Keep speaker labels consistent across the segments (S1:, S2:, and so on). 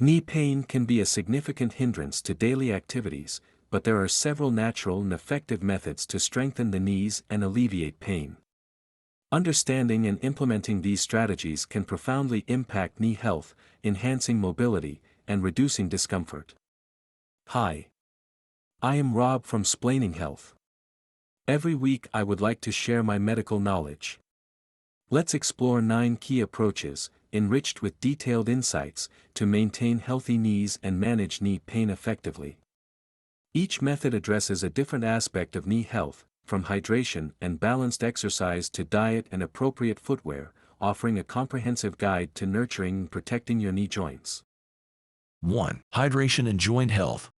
S1: Knee pain can be a significant hindrance to daily activities, but there are several natural and effective methods to strengthen the knees and alleviate pain. Understanding and implementing these strategies can profoundly impact knee health, enhancing mobility, and reducing discomfort. Hi. I am Rob from Xplaininghealth. Every week I would like to share my medical knowledge. Let's explore 9 key approaches, enriched with detailed insights, to maintain healthy knees and manage knee pain effectively. Each method addresses a different aspect of knee health, from hydration and balanced exercise to diet and appropriate footwear, offering a comprehensive guide to nurturing and protecting your knee joints.
S2: 1. Hydration and joint health.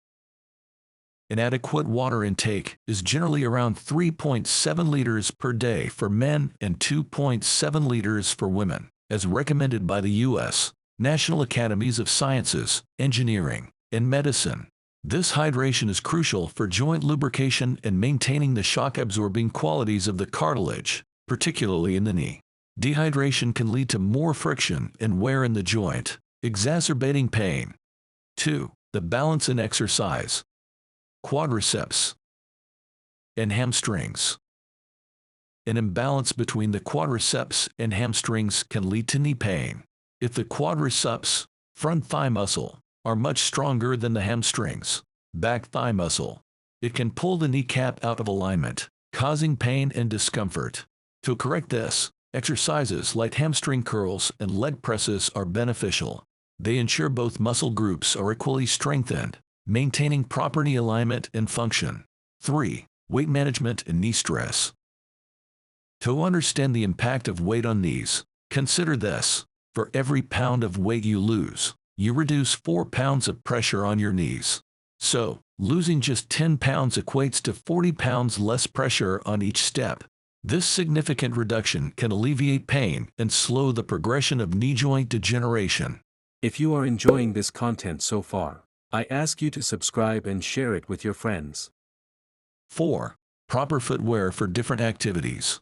S2: An adequate water intake is generally around 3.7 liters per day for men and 2.7 liters for women, as recommended by the U.S. National Academies of Sciences, Engineering, and Medicine. This hydration is crucial for joint lubrication and maintaining the shock-absorbing qualities of the cartilage, particularly in the knee. Dehydration can lead to more friction and wear in the joint, exacerbating pain. 2. The balance in exercise. Quadriceps and hamstrings. An imbalance between the quadriceps and hamstrings can lead to knee pain. If the quadriceps, front thigh muscle, are much stronger than the hamstrings, back thigh muscle, it can pull the kneecap out of alignment, causing pain and discomfort. To correct this, exercises like hamstring curls and leg presses are beneficial. They ensure both muscle groups are equally strengthened, maintaining proper knee alignment and function. 3. Weight management and knee stress. To understand the impact of weight on knees, consider this. For every pound of weight you lose, you reduce 4 pounds of pressure on your knees. So, losing just 10 pounds equates to 40 pounds less pressure on each step. This significant reduction can alleviate pain and slow the progression of knee joint degeneration.
S1: If you are enjoying this content so far, I ask you to subscribe and share it with your friends.
S2: 4. Proper footwear for different activities.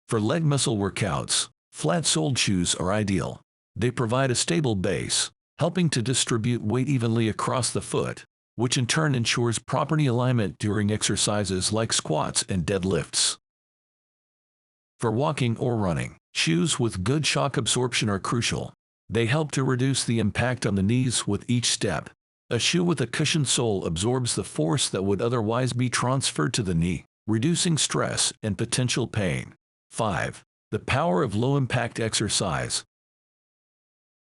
S2: For leg muscle workouts, flat-soled shoes are ideal. They provide a stable base, helping to distribute weight evenly across the foot, which in turn ensures proper knee alignment during exercises like squats and deadlifts. For walking or running, shoes with good shock absorption are crucial. They help to reduce the impact on the knees with each step. A shoe with a cushioned sole absorbs the force that would otherwise be transferred to the knee, reducing stress and potential pain. 5. The power of low-impact exercise.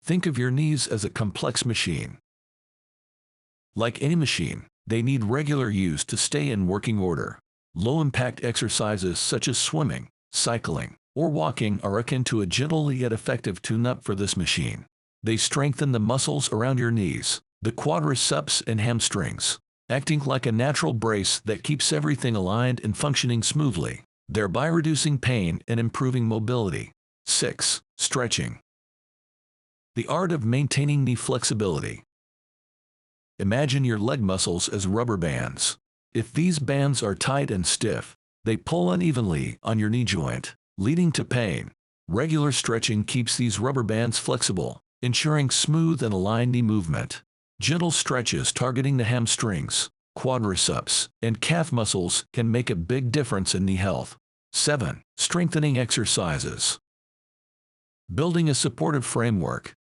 S2: Think of your knees as a complex machine. Like any machine, they need regular use to stay in working order. Low-impact exercises such as swimming, cycling, or walking are akin to a gentle yet effective tune-up for this machine. They strengthen the muscles around your knees, the quadriceps and hamstrings, acting like a natural brace that keeps everything aligned and functioning smoothly, thereby reducing pain and improving mobility. 6. Stretching. The art of maintaining knee flexibility. Imagine your leg muscles as rubber bands. If these bands are tight and stiff, they pull unevenly on your knee joint, leading to pain. Regular stretching keeps these rubber bands flexible, ensuring smooth and aligned knee movement. Gentle stretches targeting the hamstrings, quadriceps, and calf muscles can make a big difference in knee health. 7. Strengthening exercises. Building a supportive framework.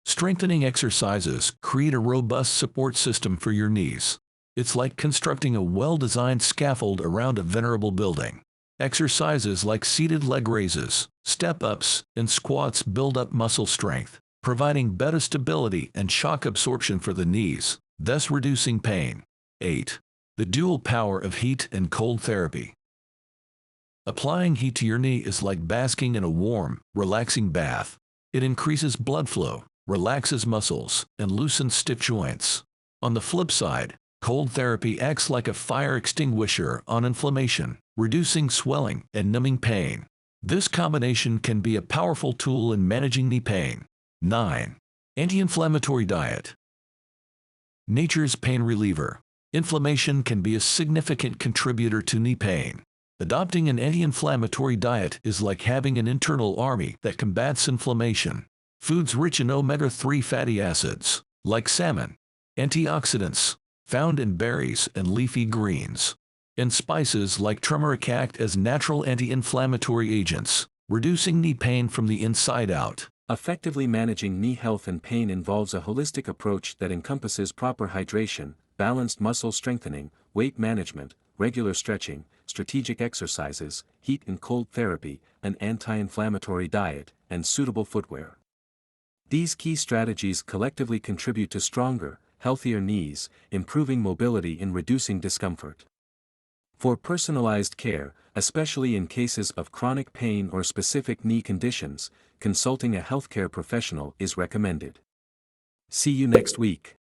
S2: Strengthening exercises create a robust support system for your knees. It's like constructing a well-designed scaffold around a venerable building. Exercises like seated leg raises, step-ups, and squats build up muscle strength, providing better stability and shock absorption for the knees, thus reducing pain. 8. The dual power of heat and cold therapy. Applying heat to your knee is like basking in a warm, relaxing bath. It increases blood flow, relaxes muscles, and loosens stiff joints. On the flip side, cold therapy acts like a fire extinguisher on inflammation, reducing swelling and numbing pain. This combination can be a powerful tool in managing knee pain. 9. Anti-inflammatory diet. Nature's pain reliever. Inflammation can be a significant contributor to knee pain. Adopting an anti-inflammatory diet is like having an internal army that combats inflammation. Foods rich in omega-3 fatty acids, like salmon. Antioxidants, found in berries and leafy greens. And spices like turmeric act as natural anti-inflammatory agents, reducing knee pain from the inside out.
S1: Effectively managing knee health and pain involves a holistic approach that encompasses proper hydration, balanced muscle strengthening, weight management, regular stretching, strategic exercises, heat and cold therapy, an anti-inflammatory diet, and suitable footwear. These key strategies collectively contribute to stronger, healthier knees, improving mobility and reducing discomfort. For personalized care, especially in cases of chronic pain or specific knee conditions, consulting a healthcare professional is recommended. See you next week.